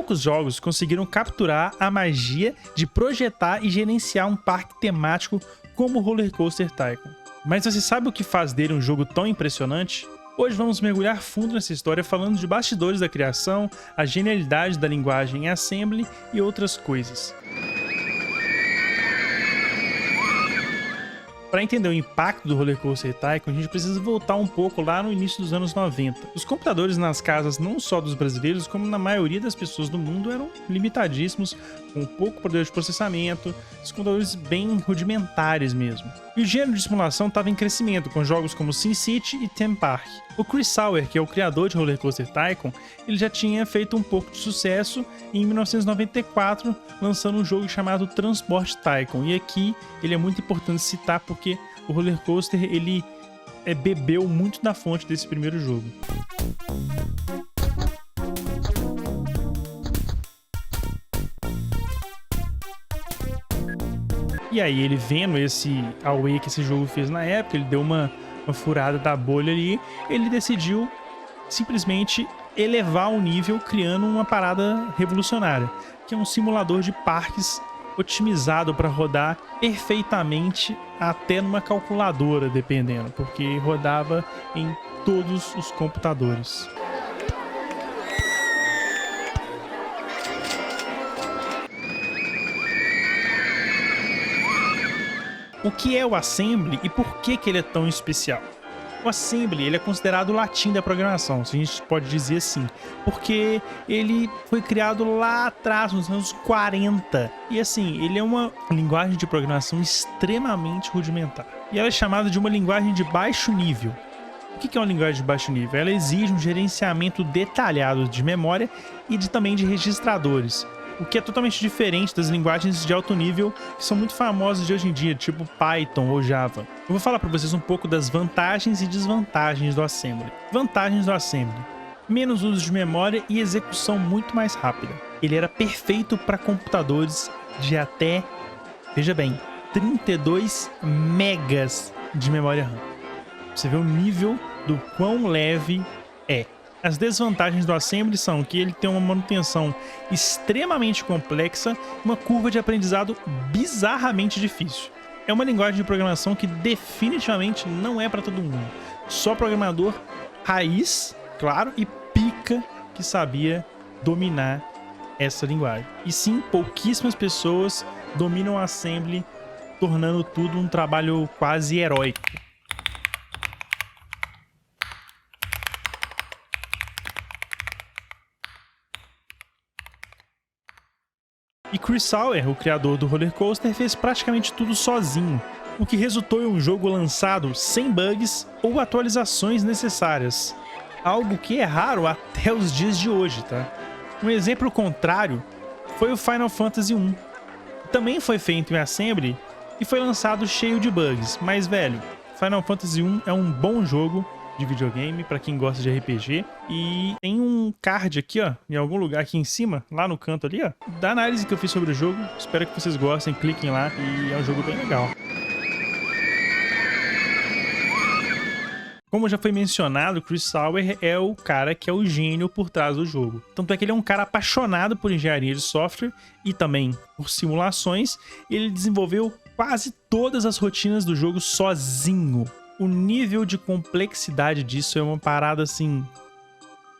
poucos jogos conseguiram capturar a magia de projetar e gerenciar um parque temático como o Roller Coaster Tycoon. Mas você sabe o que faz dele um jogo tão impressionante? Hoje vamos mergulhar fundo nessa história falando de bastidores da criação, a genialidade da linguagem em Assembly e outras coisas. Para entender o impacto do Roller Coaster Tycoon, a gente precisa voltar um pouco lá no início dos anos 90. Os computadores nas casas, não só dos brasileiros, como na maioria das pessoas do mundo, eram limitadíssimos, com pouco poder de processamento, os computadores bem rudimentares mesmo. E o gênero de simulação estava em crescimento, com jogos como SimCity e Theme Park. O Chris Sauer, que é o criador de Roller Coaster Tycoon, ele já tinha feito um pouco de sucesso em 1994, lançando um jogo chamado Transport Tycoon. E aqui ele é muito importante citar porque o Roller Coaster ele bebeu muito da fonte desse primeiro jogo. E aí ele vendo esse away que esse jogo fez na época, ele deu uma furada da bolha ali, ele decidiu simplesmente elevar o nível criando uma parada revolucionária, que é um simulador de parques otimizado para rodar perfeitamente até numa calculadora, dependendo, porque rodava em todos os computadores. O que é o Assembly e por que ele é tão especial? O Assembly ele é considerado o latim da programação, se a gente pode dizer assim, porque ele foi criado lá atrás, nos anos 40. E assim, ele é uma linguagem de programação extremamente rudimentar. E ela é chamada de uma linguagem de baixo nível. O que é uma linguagem de baixo nível? Ela exige um gerenciamento detalhado de memória e também de registradores, o que é totalmente diferente das linguagens de alto nível que são muito famosas de hoje em dia, tipo Python ou Java. Eu vou falar para vocês um pouco das vantagens e desvantagens do Assembly. Vantagens do Assembly: menos uso de memória e execução muito mais rápida. Ele era perfeito para computadores de até, veja bem, 32 megas de memória RAM. Você vê o nível do quão leve é. As desvantagens do Assembly são que ele tem uma manutenção extremamente complexa e uma curva de aprendizado bizarramente difícil. É uma linguagem de programação que definitivamente não é para todo mundo. Só programador raiz, claro, e pica que sabia dominar essa linguagem. E sim, pouquíssimas pessoas dominam o Assembly, tornando tudo um trabalho quase heróico. E Chris Sauer, o criador do Roller Coaster, fez praticamente tudo sozinho, o que resultou em um jogo lançado sem bugs ou atualizações necessárias, algo que é raro até os dias de hoje, tá? Um exemplo contrário foi o Final Fantasy I. Também foi feito em Assembly e foi lançado cheio de bugs, mas velho, Final Fantasy I é um bom jogo de videogame para quem gosta de RPG, e tem um card aqui, ó, em algum lugar aqui em cima, lá no canto ali, ó, da análise que eu fiz sobre o jogo. Espero que vocês gostem, cliquem lá, e é um jogo bem legal. Como já foi mencionado, Chris Sauer é o cara que é o gênio por trás do jogo. Tanto é que ele é um cara apaixonado por engenharia de software e também por simulações, e ele desenvolveu quase todas as rotinas do jogo sozinho. O nível de complexidade disso é uma parada assim,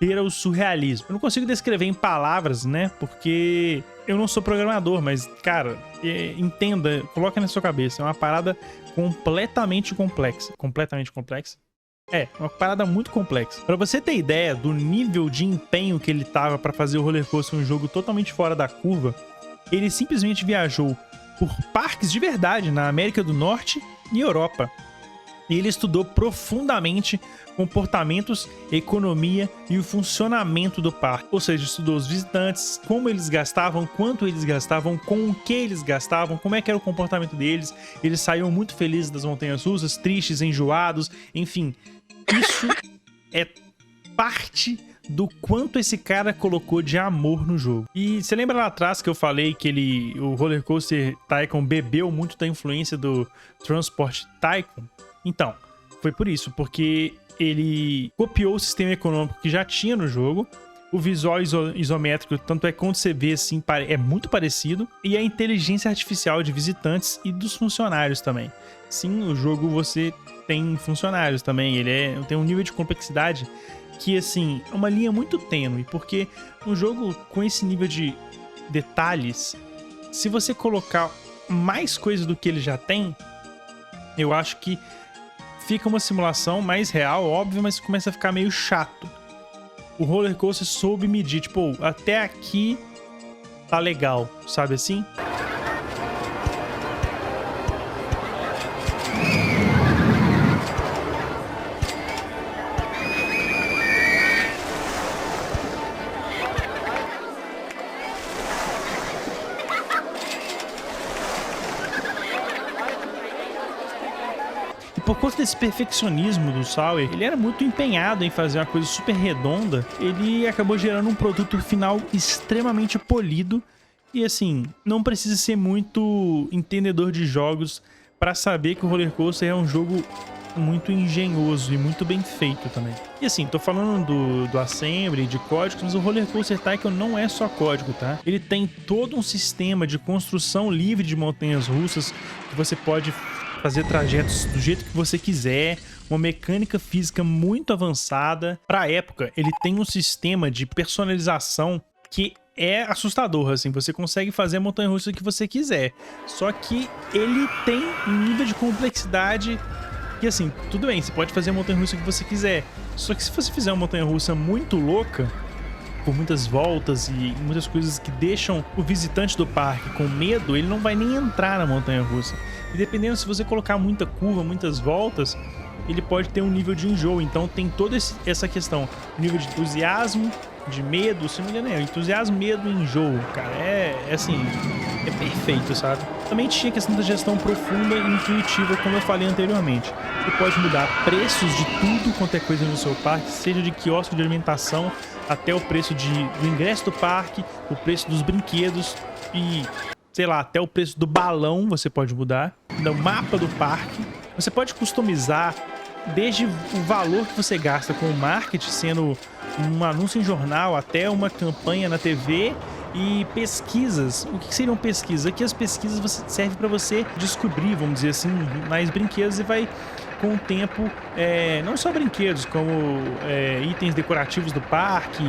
beira o surrealismo. Eu não consigo descrever em palavras, né? Porque eu não sou programador, mas, cara, entenda, coloca na sua cabeça, é uma parada completamente complexa. Completamente complexa? É, uma parada muito complexa. Pra você ter ideia do nível de empenho que ele tava pra fazer o Roller Coaster um jogo totalmente fora da curva, ele simplesmente viajou por parques de verdade na América do Norte e Europa. E ele estudou profundamente comportamentos, economia e o funcionamento do parque. Ou seja, estudou os visitantes, como eles gastavam, quanto eles gastavam, com o que eles gastavam, como é que era o comportamento deles. Eles saíam muito felizes das montanhas russas, tristes, enjoados, enfim. Isso é parte do quanto esse cara colocou de amor no jogo. E você lembra lá atrás que eu falei que o Roller Coaster Tycoon bebeu muito da influência do Transport Tycoon? Então, foi por isso, porque ele copiou o sistema econômico que já tinha no jogo, O visual isométrico, tanto é quando você vê assim, é muito parecido. E a inteligência artificial de visitantes e dos funcionários também. Sim, o jogo você tem funcionários também. Ele tem um nível de complexidade que, assim, é uma linha muito tênue. Porque um jogo com esse nível de detalhes, se você colocar mais coisas do que ele já tem, eu acho que fica uma simulação mais real, óbvio, mas começa a ficar meio chato. O Roller Coaster soube medir, tipo, até aqui tá legal, sabe assim? Por conta desse perfeccionismo do Sawyer, ele era muito empenhado em fazer uma coisa super redonda, ele acabou gerando um produto final extremamente polido e, assim, não precisa ser muito entendedor de jogos para saber que o Roller Coaster é um jogo muito engenhoso e muito bem feito também. E assim, tô falando do assembly, de códigos, mas o Roller Coaster Tycoon não é só código, tá? Ele tem todo um sistema de construção livre de montanhas russas que você pode fazer trajetos do jeito que você quiser, uma mecânica física muito avançada. Pra época, ele tem um sistema de personalização que é assustador, assim, você consegue fazer a montanha-russa que você quiser. Só que ele tem um nível de complexidade que, assim, tudo bem, você pode fazer a montanha-russa que você quiser. Só que se você fizer uma montanha-russa muito louca, com muitas voltas e muitas coisas que deixam o visitante do parque com medo, ele não vai nem entrar na montanha-russa. E dependendo, se você colocar muita curva, muitas voltas, ele pode ter um nível de enjoo. Então tem toda essa questão, nível de entusiasmo, de medo, se não me engano é entusiasmo, medo e enjoo, cara, é assim, é perfeito, sabe? Também tinha a questão da gestão profunda e intuitiva, como eu falei anteriormente. Você pode mudar preços de tudo quanto é coisa no seu parque, seja de quiosque de alimentação, até o preço do ingresso do parque, o preço dos brinquedos e, sei lá, até o preço do balão você pode mudar, do mapa do parque. Você pode customizar desde o valor que você gasta com o marketing, sendo um anúncio em jornal até uma campanha na TV e pesquisas. O que seriam pesquisas? Aqui as pesquisas servem para você descobrir, vamos dizer assim, mais brinquedos e vai com o tempo, não só brinquedos, como itens decorativos do parque,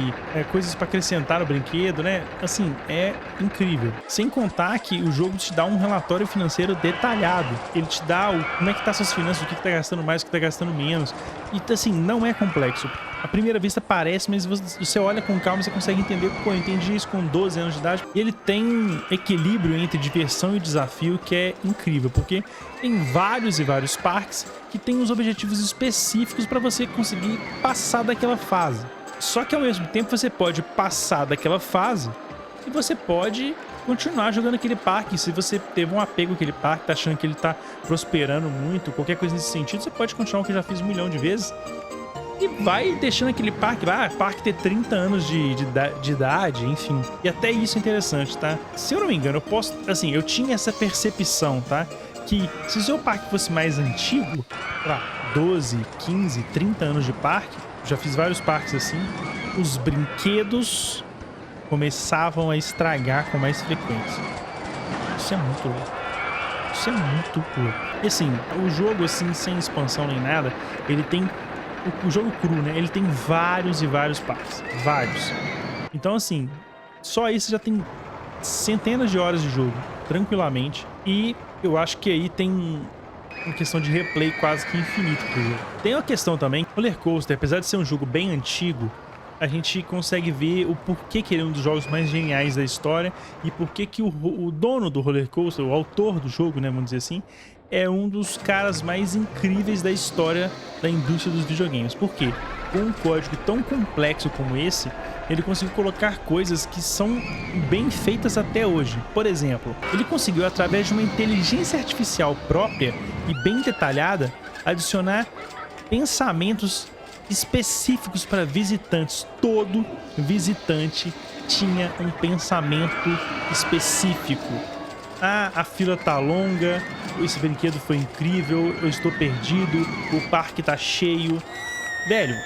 coisas para acrescentar no brinquedo, né? Assim, é incrível. Sem contar que o jogo te dá um relatório financeiro detalhado. Ele te dá como é que tá suas finanças, o que tá gastando mais, o que tá gastando menos. E assim, não é complexo. À primeira vista parece, mas você olha com calma e você consegue entender. Pô, eu entendi isso com 12 anos de idade. E ele tem um equilíbrio entre diversão e desafio que é incrível, porque tem vários e vários parques que tem os objetivos específicos para você conseguir passar daquela fase. Só que ao mesmo tempo você pode passar daquela fase e você pode continuar jogando aquele parque. Se você teve um apego àquele parque, tá achando que ele tá prosperando muito, qualquer coisa nesse sentido, você pode continuar, o que eu já fiz 1 milhão de vezes. E vai deixando aquele parque lá, parque ter 30 anos de idade, enfim. E até isso é interessante, tá? Se eu não me engano, eu tinha essa percepção, tá? Que se o seu parque fosse mais antigo, pra 12, 15, 30 anos de parque, já fiz vários parques assim, os brinquedos começavam a estragar com mais frequência. Isso é muito louco. Isso é muito louco. E assim, o jogo assim, sem expansão nem nada, ele tem o jogo cru, né? Ele tem vários e vários parques. Vários. Então, assim, só isso já tem centenas de horas de jogo, tranquilamente. E eu acho que aí tem uma questão de replay quase que infinito pro jogo. Tem uma questão também, Roller Coaster, apesar de ser um jogo bem antigo, a gente consegue ver o porquê que ele é um dos jogos mais geniais da história e porquê que o dono do Roller Coaster, o autor do jogo, né, vamos dizer assim, é um dos caras mais incríveis da história da indústria dos videogames. Por quê? Com um código tão complexo como esse, ele conseguiu colocar coisas que são bem feitas até hoje. Por exemplo, ele conseguiu, através de uma inteligência artificial própria e bem detalhada, adicionar pensamentos específicos para visitantes. Todo visitante tinha um pensamento específico. Ah, a fila tá longa, esse brinquedo foi incrível, eu estou perdido, o parque tá cheio. Velho,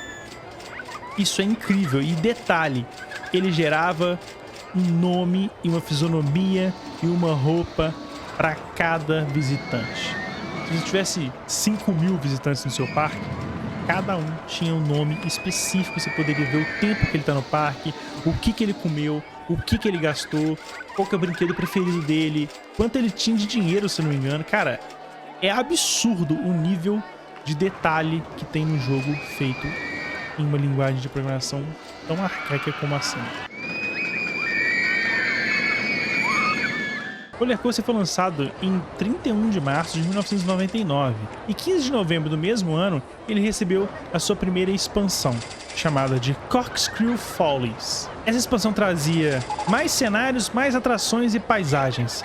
Isso é incrível. E detalhe, ele gerava um nome e uma fisionomia e uma roupa para cada visitante. Se você tivesse 5.000 visitantes no seu parque, cada um tinha um nome específico. Você poderia ver o tempo que ele está no parque, o que ele comeu, o que ele gastou, qual que é o brinquedo preferido dele, quanto ele tinha de dinheiro, se não me engano. Cara, é absurdo o nível de detalhe que tem no jogo feito em uma linguagem de programação tão arcaica como assim. Roller Coaster foi lançado em 31 de março de 1999 e 15 de novembro do mesmo ano ele recebeu a sua primeira expansão, chamada de Corkscrew Follies. Essa expansão trazia mais cenários, mais atrações e paisagens.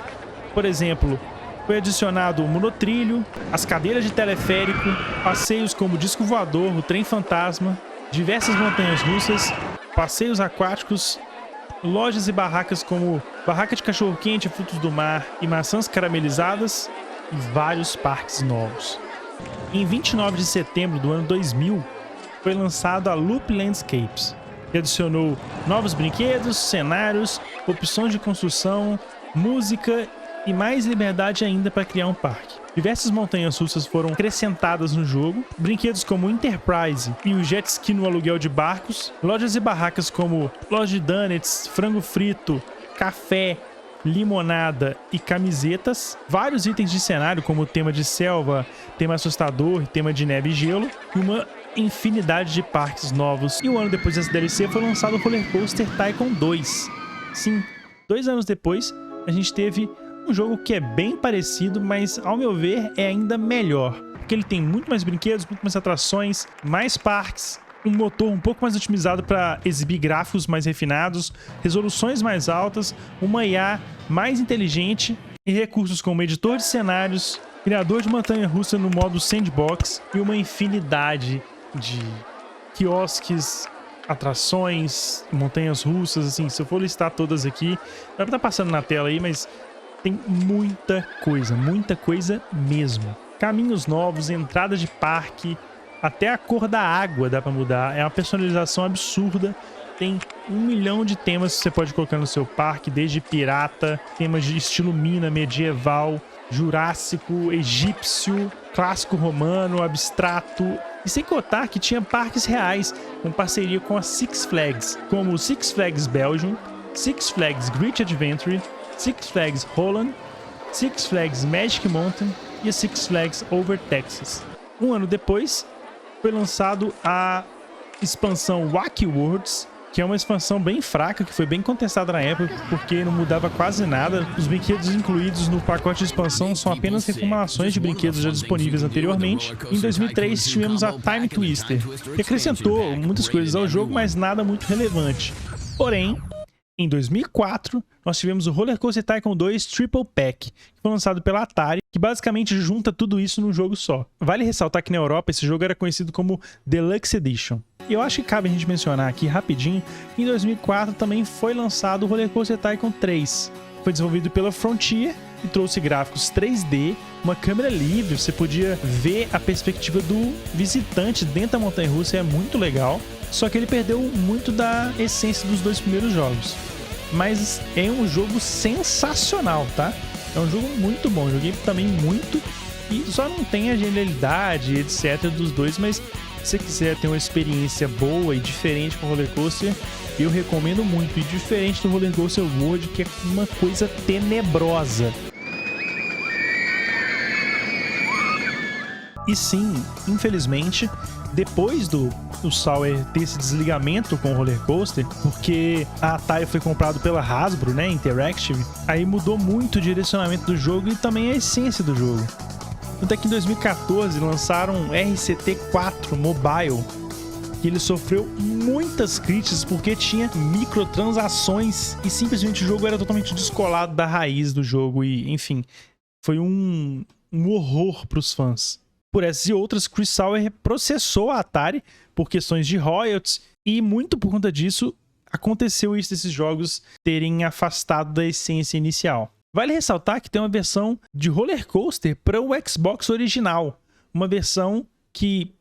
Por exemplo, foi adicionado o monotrilho, as cadeiras de teleférico, passeios como o disco voador, o trem fantasma, diversas montanhas russas, passeios aquáticos, lojas e barracas como barraca de cachorro-quente, frutos do mar e maçãs caramelizadas e vários parques novos. Em 29 de setembro do ano 2000, foi lançado a Loop Landscapes, que adicionou novos brinquedos, cenários, opções de construção, música e mais liberdade ainda para criar um parque. Diversas montanhas russas foram acrescentadas no jogo, brinquedos como o Enterprise e o jet ski no aluguel de barcos, lojas e barracas como loja de donuts, frango frito, café, limonada e camisetas, vários itens de cenário como tema de selva, tema assustador, tema de neve e gelo, e uma infinidade de parques novos. E um ano depois dessa DLC foi lançado o Roller Coaster Tycoon 2. Sim, 2 anos depois a gente teve um jogo que é bem parecido, mas ao meu ver é ainda melhor, porque ele tem muito mais brinquedos, muito mais atrações, mais parques, um motor um pouco mais otimizado para exibir gráficos mais refinados, resoluções mais altas, uma IA mais inteligente e recursos como editor de cenários, criador de montanha-russa no modo sandbox e uma infinidade de quiosques, atrações, montanhas russas. Assim, se eu for listar todas aqui, vai estar passando na tela aí, mas tem muita coisa mesmo. Caminhos novos, entrada de parque, até a cor da água dá pra mudar. É uma personalização absurda. Tem 1 milhão de temas que você pode colocar no seu parque, desde pirata, temas de estilo mina, medieval, jurássico, egípcio, clássico romano, abstrato. E sem contar que tinha parques reais, com parceria com a Six Flags, como o Six Flags Belgium, Six Flags Great Adventure, Six Flags Holland, Six Flags Magic Mountain e a Six Flags Over Texas. Um ano depois, foi lançado a expansão Wacky Worlds, que é uma expansão bem fraca, que foi bem contestada na época, porque não mudava quase nada. Os brinquedos incluídos no pacote de expansão são apenas reformulações de brinquedos já disponíveis anteriormente. Em 2003 tivemos a Time Twister, que acrescentou muitas coisas ao jogo, mas nada muito relevante. Porém, em 2004, nós tivemos o Roller Coaster Tycoon 2 Triple Pack, que foi lançado pela Atari, que basicamente junta tudo isso num jogo só. Vale ressaltar que na Europa esse jogo era conhecido como Deluxe Edition. E eu acho que cabe a gente mencionar aqui rapidinho que em 2004 também foi lançado o Roller Coaster Tycoon 3. Foi desenvolvido pela Frontier e trouxe gráficos 3D, uma câmera livre, você podia ver a perspectiva do visitante dentro da montanha-russa, é muito legal. Só que ele perdeu muito da essência dos 2 primeiros jogos. Mas é um jogo sensacional, tá? É um jogo muito bom, joguei também muito. E só não tem a genialidade, etc. dos dois, mas se você quiser ter uma experiência boa e diferente com o Roller Coaster, eu recomendo muito. E diferente do Roller Coaster World, que é uma coisa tenebrosa. E sim, infelizmente, depois do Sour ter esse desligamento com o Roller Coaster, porque a Atari foi comprado pela Hasbro, né, Interactive, aí mudou muito o direcionamento do jogo e também a essência do jogo. Até que em 2014 lançaram um RCT4 Mobile, que ele sofreu muitas críticas porque tinha microtransações e simplesmente o jogo era totalmente descolado da raiz do jogo e, enfim, foi um horror para os fãs. Por essas e outras, Chris Sauer processou a Atari por questões de royalties e muito por conta disso aconteceu isso desses jogos terem afastado da essência inicial. Vale ressaltar que tem uma versão de Roller Coaster para o Xbox original, uma versão que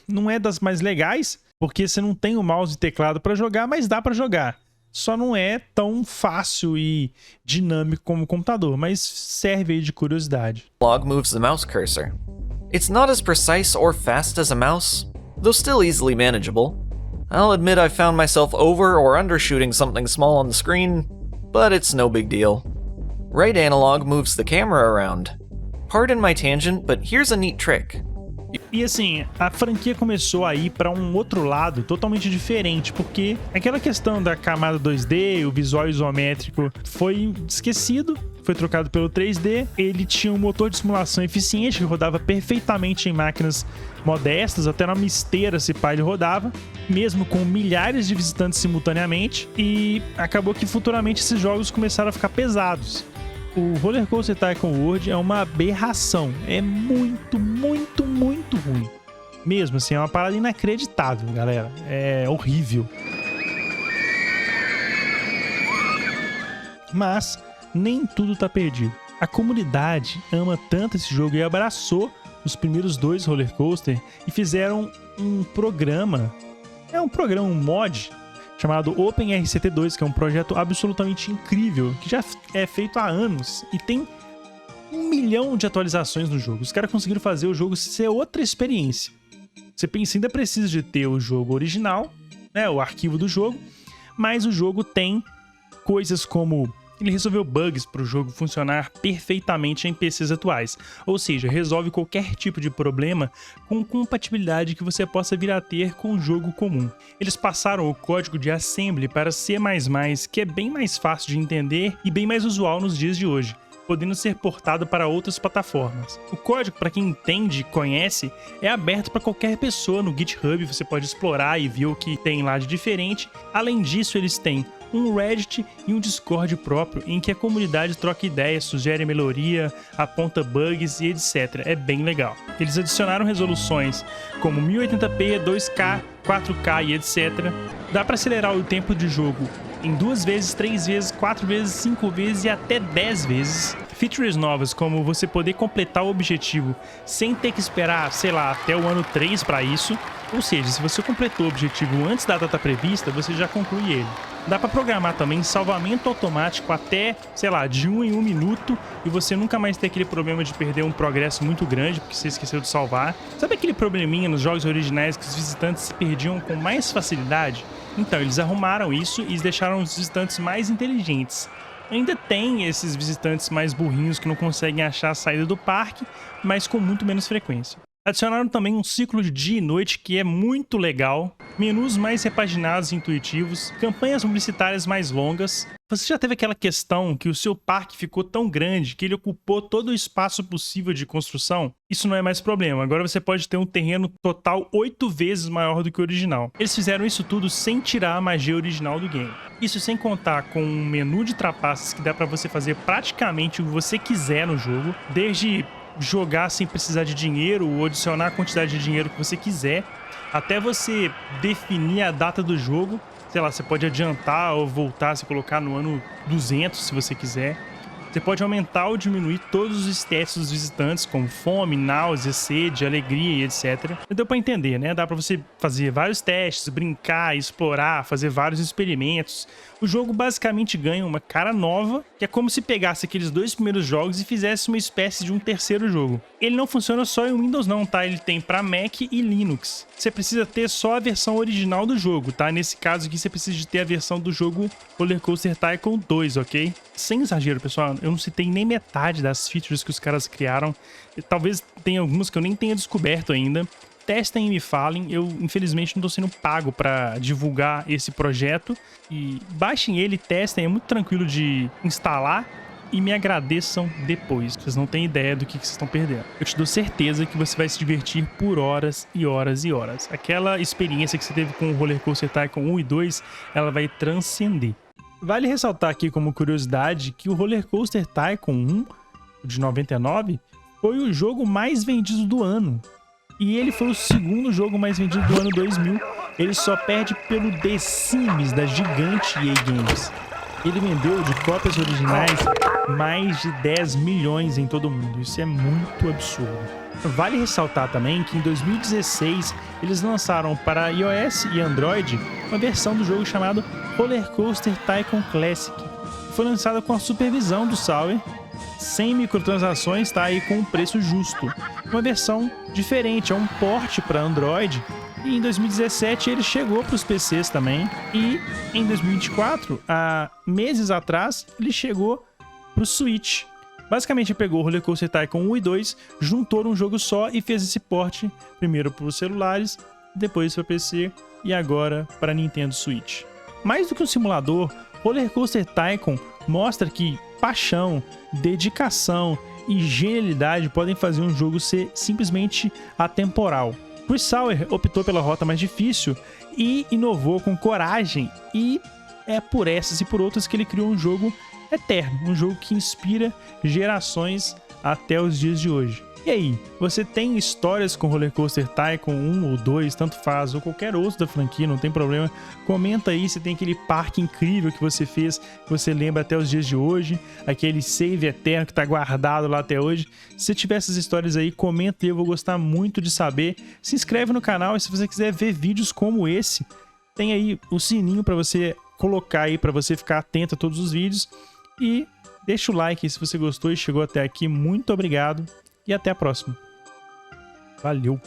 não é das mais legais, porque você não tem o mouse e teclado para jogar, mas dá para jogar. Só não é tão fácil e dinâmico como o computador, mas serve aí de curiosidade. Analog moves the mouse cursor. It's not as precise or fast as a mouse, though still easily manageable. I'll admit I found myself over or undershooting something small on the screen, but it's no big deal. Right analog moves the camera around. Pardon my tangent, but here's a neat trick. E assim, a franquia começou a ir para um outro lado totalmente diferente, porque aquela questão da camada 2D, o visual isométrico foi esquecido, foi trocado pelo 3D. Ele tinha um motor de simulação eficiente que rodava perfeitamente em máquinas modestas, até numa esteira se pá ele rodava, mesmo com milhares de visitantes simultaneamente, e acabou que futuramente esses jogos começaram a ficar pesados. O Roller Coaster Tycoon World é uma aberração, é muito ruim. Mesmo assim, é uma parada inacreditável, galera, é horrível. Mas nem tudo tá perdido. A comunidade ama tanto esse jogo e abraçou os primeiros 2 Roller Coaster e fizeram um programa, um mod, chamado OpenRCT2, que é um projeto absolutamente incrível, que já é feito há anos e tem 1 milhão de atualizações no jogo. Os caras conseguiram fazer o jogo ser outra experiência. Você pensa, ainda precisa de ter o jogo original, né, o arquivo do jogo, mas o jogo tem coisas como... Ele resolveu bugs para o jogo funcionar perfeitamente em PCs atuais, ou seja, resolve qualquer tipo de problema com compatibilidade que você possa vir a ter com o jogo comum. Eles passaram o código de assembly para C++, que é bem mais fácil de entender e bem mais usual nos dias de hoje, podendo ser portado para outras plataformas. O código, para quem entende e conhece, é aberto para qualquer pessoa no GitHub, você pode explorar e ver o que tem lá de diferente. Além disso, eles têm um Reddit e um Discord próprio, em que a comunidade troca ideias, sugere melhoria, aponta bugs e etc. É bem legal. Eles adicionaram resoluções como 1080p, 2K, 4K e etc. Dá para acelerar o tempo de jogo em 2 vezes, 3 vezes, 4 vezes, 5 vezes e até 10 vezes. Features novas, como você poder completar o objetivo sem ter que esperar, sei lá, até o ano 3 para isso. Ou seja, se você completou o objetivo antes da data prevista, você já conclui ele. Dá para programar também salvamento automático até, sei lá, de 1 em 1 minuto e você nunca mais ter aquele problema de perder um progresso muito grande porque você esqueceu de salvar. Sabe aquele probleminha nos jogos originais que os visitantes se perdiam com mais facilidade? Então, eles arrumaram isso e deixaram os visitantes mais inteligentes. Ainda tem esses visitantes mais burrinhos que não conseguem achar a saída do parque, mas com muito menos frequência. Adicionaram também um ciclo de dia e noite que é muito legal, menus mais repaginados e intuitivos, campanhas publicitárias mais longas. Você já teve aquela questão que o seu parque ficou tão grande que ele ocupou todo o espaço possível de construção? Isso não é mais problema, agora você pode ter um terreno total 8 vezes maior do que o original. Eles fizeram isso tudo sem tirar a magia original do game. Isso sem contar com um menu de trapaças que dá pra você fazer praticamente o que você quiser no jogo, desde jogar sem precisar de dinheiro ou adicionar a quantidade de dinheiro que você quiser, até você definir a data do jogo. Sei lá, você pode adiantar ou voltar, se colocar no ano 200 se você quiser. Você pode aumentar ou diminuir todos os stats dos visitantes, como fome, náusea, sede, alegria e etc. Deu pra entender, né? Dá pra você fazer vários testes, brincar, explorar, fazer vários experimentos. O jogo basicamente ganha uma cara nova, que é como se pegasse aqueles 2 primeiros jogos e fizesse uma espécie de um terceiro jogo. Ele não funciona só em Windows não, tá? Ele tem pra Mac e Linux. Você precisa ter só a versão original do jogo, tá? Nesse caso aqui, você precisa de ter a versão do jogo Roller Coaster Tycoon 2, ok? Sem exagero, pessoal, eu não citei nem metade das features que os caras criaram. Talvez tenha algumas que eu nem tenha descoberto ainda. Testem e me falem, eu infelizmente não tô sendo pago para divulgar esse projeto. E baixem ele, testem, é muito tranquilo de instalar e me agradeçam depois. Vocês não têm ideia do que vocês estão perdendo. Eu te dou certeza que você vai se divertir por horas e horas e horas. Aquela experiência que você teve com o Roller Coaster Tycoon 1 e 2, ela vai transcender. Vale ressaltar aqui como curiosidade que o Roller Coaster Tycoon 1, de 99, foi o jogo mais vendido do ano. E ele foi o segundo jogo mais vendido do ano 2000. Ele só perde pelo The Sims da gigante EA Games. Ele vendeu de cópias originais mais de 10 milhões em todo o mundo. Isso é muito absurdo. Vale ressaltar também que em 2016 eles lançaram para iOS e Android uma versão do jogo chamado Roller Coaster Tycoon Classic. Foi lançada com a supervisão do Sauer, sem microtransações, tá aí com um preço justo. Uma versão diferente, é um port para Android. E em 2017 ele chegou para os PCs também. E em 2024, há meses atrás, ele chegou para o Switch. Basicamente pegou o Roller Coaster Tycoon 1 e 2, juntou num jogo só e fez esse port primeiro para os celulares, depois para PC e agora para Nintendo Switch. Mais do que um simulador, Roller Coaster Tycoon mostra que paixão, dedicação e genialidade podem fazer um jogo ser simplesmente atemporal. Chris Sauer optou pela rota mais difícil e inovou com coragem, e é por essas e por outras que ele criou um jogo eterno, um jogo que inspira gerações até os dias de hoje. E aí, você tem histórias com Roller Coaster Tycoon 1 ou 2, tanto faz, ou qualquer outro da franquia, não tem problema. Comenta aí se tem aquele parque incrível que você fez, que você lembra até os dias de hoje, aquele save eterno que tá guardado lá até hoje. Se você tiver essas histórias aí, comenta aí, eu vou gostar muito de saber. Se inscreve no canal e se você quiser ver vídeos como esse, tem aí o sininho para você colocar aí, para você ficar atento a todos os vídeos. E deixa o like aí se você gostou e chegou até aqui. Muito obrigado. E até a próxima. Valeu!